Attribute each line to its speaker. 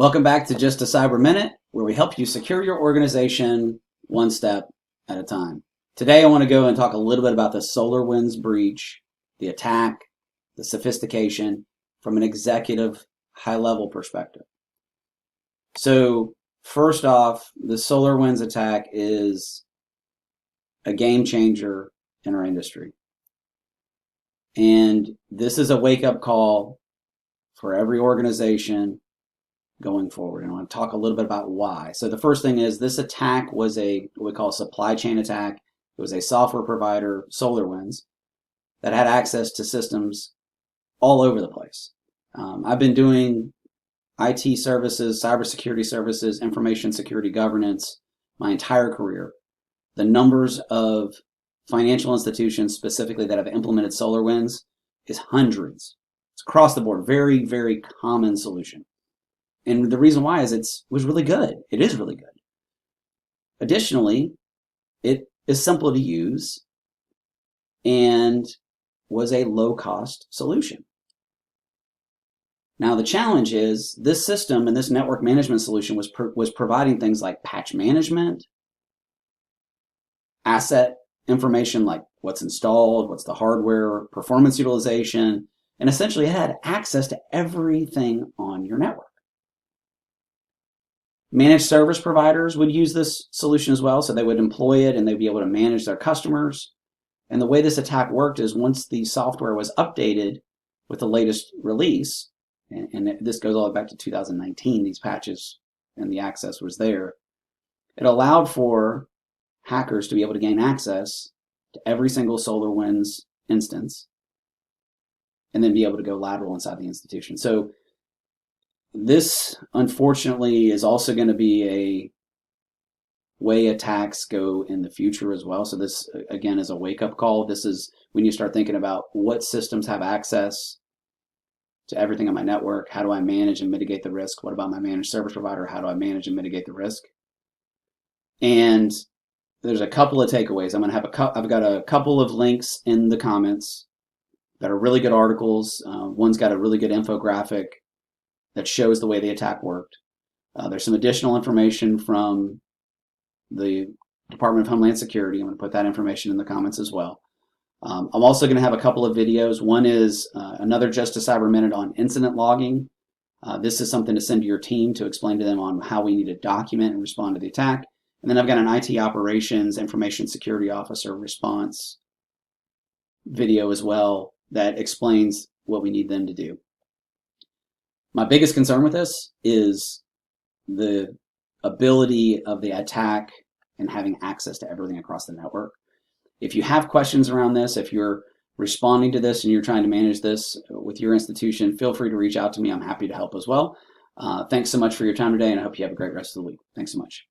Speaker 1: Welcome back to Just a Cyber Minute, where we help you secure your organization one step at a time. Today I want to go and talk a little bit about the Solarwinds breach, the attack, the sophistication from an executive high-level perspective. So first off, the Solarwinds attack is a game changer in our industry. And this is a wake-up call for every organization going forward. And I want to talk a little bit about why. So the first thing is this attack was what we call a supply chain attack. It was a software provider, Solarwinds, that had access to systems all over the place. I've been doing IT services, cybersecurity services, information security governance my entire career. The numbers of financial institutions specifically that have implemented Solarwinds is hundreds. It's across the board, very, very common solution. And the reason why is it was really good. It is really good. Additionally, it is simple to use and was a low-cost solution. Now the challenge is this system and this network management solution was providing things like patch management, asset information like what's installed, what's the hardware, performance utilization, and essentially it had access to everything on your network. Managed service providers would use this solution as well, so they would employ it and they'd be able to manage their customers. And the way this attack worked is once the software was updated with the latest release, and this goes all the way back to 2019, these patches and the access was there, it allowed for hackers to be able to gain access to every single SolarWinds instance and then be able to go lateral inside the institution. So this, unfortunately, is also going to be a way attacks go in the future as well. So this, again, is a wake-up call. This is when you start thinking about what systems have access to everything on my network. How do I manage and mitigate the risk? What about my managed service provider? How do I manage and mitigate the risk? And there's a couple of takeaways. I've got a couple of links in the comments that are really good articles. One's got a really good infographic that shows the way the attack worked. There's some additional information from the Department of Homeland Security. I'm going to put that information in the comments as well. I'm also going to have a couple of videos. One is another Just a Cyber Minute on incident logging. This is something to send to your team to explain to them on how we need to document and respond to the attack. And then I've got an IT operations information security officer response video as well that explains what we need them to do. My biggest concern with this is the ability of the attack and having access to everything across the network. If you have questions around this, if you're responding to this and you're trying to manage this with your institution, feel free to reach out to me. I'm happy to help as well. Thanks so much for your time today, and I hope you have a great rest of the week. Thanks so much.